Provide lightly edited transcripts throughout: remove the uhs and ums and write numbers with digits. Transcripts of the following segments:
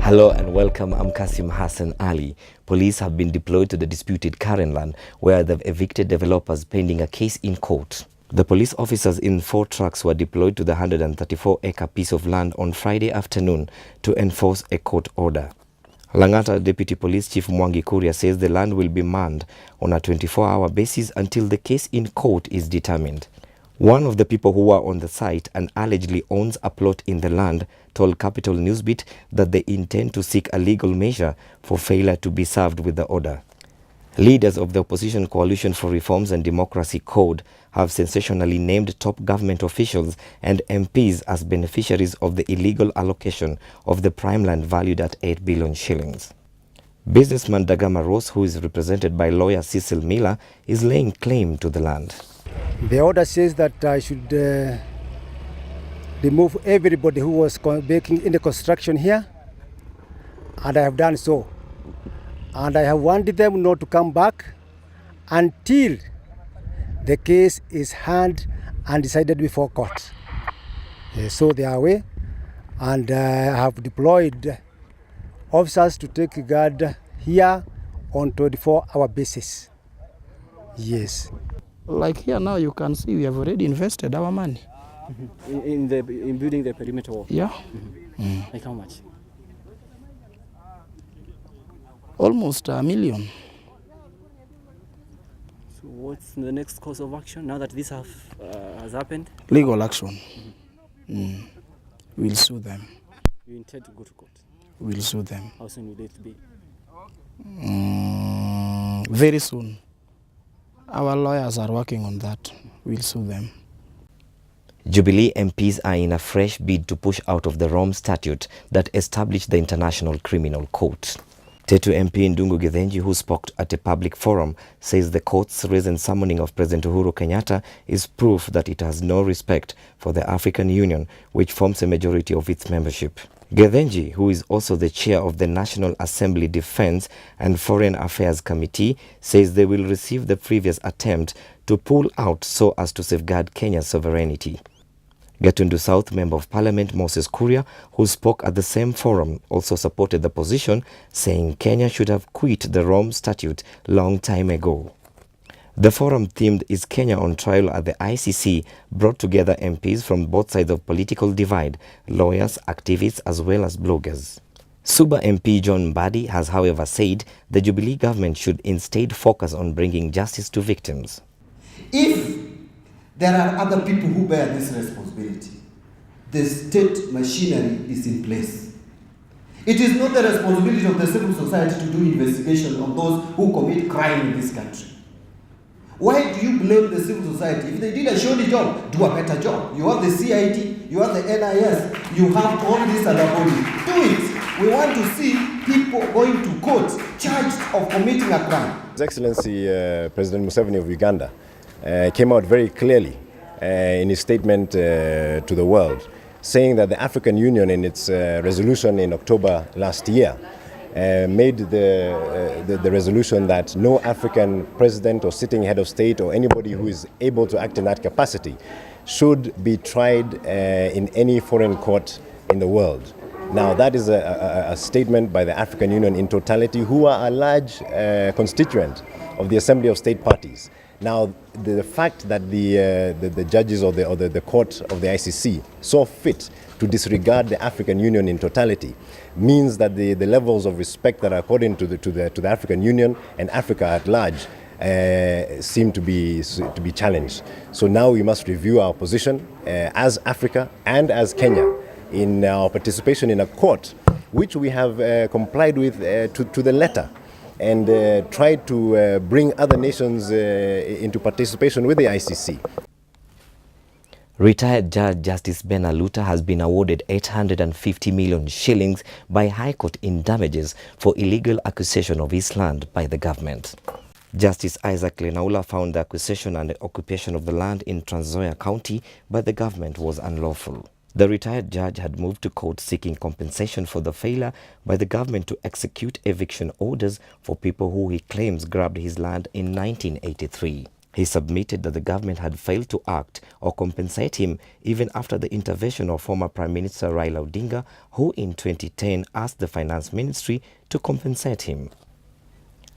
Hello and welcome. I'm Kasim Hassan Ali. Police have been deployed to the disputed Karen land where they've evicted developers pending a case in court. The police officers in 4 trucks were deployed to the 134-acre piece of land on Friday afternoon to enforce a court order. Langata Deputy Police Chief Mwangi Kuria says the land will be manned on a 24-hour basis until the case in court is determined. One of the people who were on the site and allegedly owns a plot in the land told Capital Newsbeat that they intend to seek a legal measure for failure to be served with the order. Leaders of the opposition Coalition for Reforms and Democracy Code have sensationally named top government officials and MPs as beneficiaries of the illegal allocation of the prime land valued at 8 billion shillings. Businessman Dagama Ross, who is represented by lawyer Cecil Miller, is laying claim to the land. The order says that I should remove everybody who was making in the construction here, and I have done so. And I have wanted them not to come back until the case is heard and decided before court. So they are away, and I have deployed officers to take guard here on 24-hour basis. Yes. Like here now, you can see we have already invested our money. In building the perimeter wall? Yeah. Like how much? Almost $1 million. So what's the next course of action now that this has happened? Legal action. We'll sue them. You intend to go to court? We'll sue them. How soon will it be? Very soon. Our lawyers are working on that. We'll sue them. Jubilee MPs are in a fresh bid to push out of the Rome Statute that established the International Criminal Court. Tetu MP Ndungu Githinji, who spoke at a public forum, says the court's recent summoning of President Uhuru Kenyatta is proof that it has no respect for the African Union, which forms a majority of its membership. Githinji, who is also the chair of the National Assembly Defense and Foreign Affairs Committee, says they will receive the previous attempt to pull out so as to safeguard Kenya's sovereignty. Gatundu South Member of Parliament Moses Kuria, who spoke at the same forum, also supported the position, saying Kenya should have quit the Rome Statute long time ago. The forum themed "Is Kenya on Trial at the ICC" brought together MPs from both sides of political divide, lawyers, activists as well as bloggers. Suba MP John Mbadi has however said the Jubilee government should instead focus on bringing justice to victims. If there are other people who bear this responsibility, the state machinery is in place. It is not the responsibility of the civil society to do investigation on those who commit crime in this country. Why do you blame the civil society? If they did a shoddy job, do a better job. You have the CID, you have the NIS, you have all these other bodies. Do it. We want to see people going to court charged of committing a crime. His Excellency President Museveni of Uganda came out very clearly in his statement to the world, saying that the African Union in its resolution in October last year made the resolution that no African president or sitting head of state or anybody who is able to act in that capacity should be tried in any foreign court in the world. Now that is a statement by the African Union in totality, who are a large constituent of the Assembly of State Parties. Now the fact that the judges or the court of the ICC saw fit to disregard the African Union in totality means that the levels of respect that are according to the African Union and Africa at large seem to be challenged. So now we must review our position as Africa and as Kenya in our participation in a court which we have complied with to the letter, and try to bring other nations into participation with the ICC. Retired Judge Justice Ben Aluta has been awarded 850 million shillings by High Court in damages for illegal acquisition of his land by the government. Justice Isaac Lenaula found the acquisition and the occupation of the land in Trans Nzoia County by the government was unlawful. The retired judge had moved to court seeking compensation for the failure by the government to execute eviction orders for people who he claims grabbed his land in 1983. He submitted that the government had failed to act or compensate him even after the intervention of former Prime Minister Raila Odinga, who in 2010 asked the Finance Ministry to compensate him.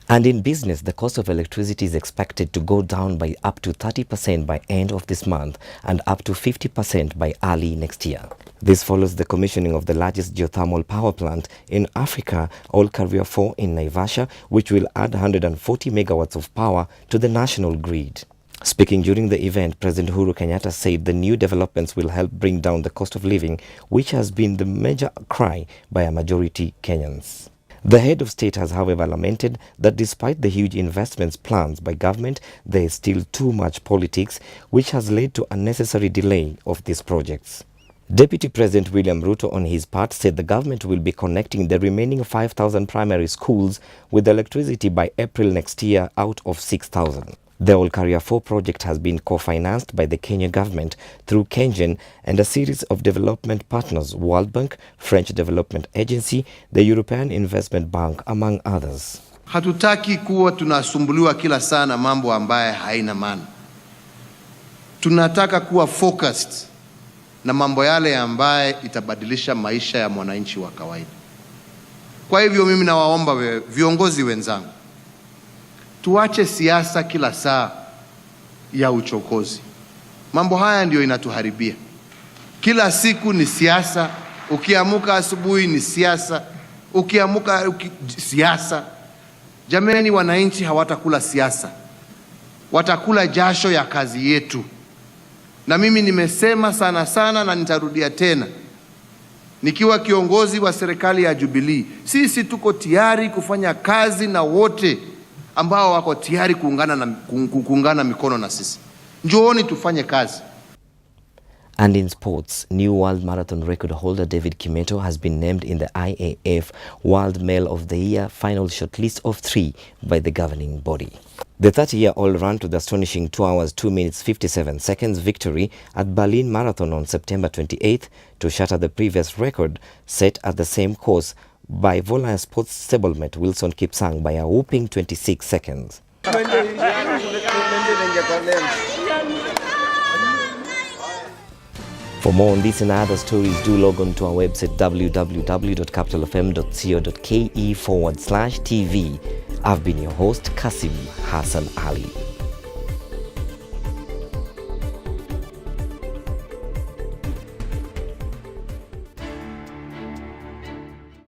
And in business, the cost of electricity is expected to go down by up to 30% by end of this month and up to 50% by early next year. This follows the commissioning of the largest geothermal power plant in Africa, Olkaria 4 in Naivasha, which will add 140 megawatts of power to the national grid. Speaking during the event, President Uhuru Kenyatta said the new developments will help bring down the cost of living, which has been the major cry by a majority Kenyans. The head of state has, however, lamented that despite the huge investments plans by government, there is still too much politics, which has led to unnecessary delay of these projects. Deputy President William Ruto, on his part, said the government will be connecting the remaining 5,000 primary schools with electricity by April next year out of 6,000. The Olkaria 4 project has been co-financed by the Kenya government through KenGen and a series of development partners, World Bank, French Development Agency, the European Investment Bank, among others. Hatutaki kuwa tunasumbuliwa kila saa na mambo ambaye haina maana. Tunataka kuwa focused na mambo yale ambaye itabadilisha maisha ya mwananchi wa kawaida. Kwa hivyo mimi nawaomba viongozi wenzangu, tuache siasa kila saa ya uchokozi. Mambo haya ndio inatuharibia. Kila siku ni siasa, ukiamuka asubuhi ni siasa, ukiamuka siasa. Jameni, wananchi hawatakula siasa, watakula jasho ya kazi yetu. Na mimi nimesema sana na nitarudia tena, nikiwa kiongozi wa serikali ya Jubilee, sisi tuko tayari kufanya kazi na wote ambao wako tayari kuungana mikono na sisi. Njooni tufanye kazi. And in sports, new world marathon record holder David Kimeto has been named in the IAF World Male of the Year final shortlist of 3 by the governing body. The 30-year-old ran to the astonishing 2 hours 2 minutes 57 seconds victory at Berlin Marathon on September 28th to shatter the previous record set at the same course by Volare Sports stablemate Wilson Kipsang by a whooping 26 seconds. For more on this and other stories, do log on to our website www.capitalfm.co.ke/TV. I've been your host, Kasim Hassan Ali.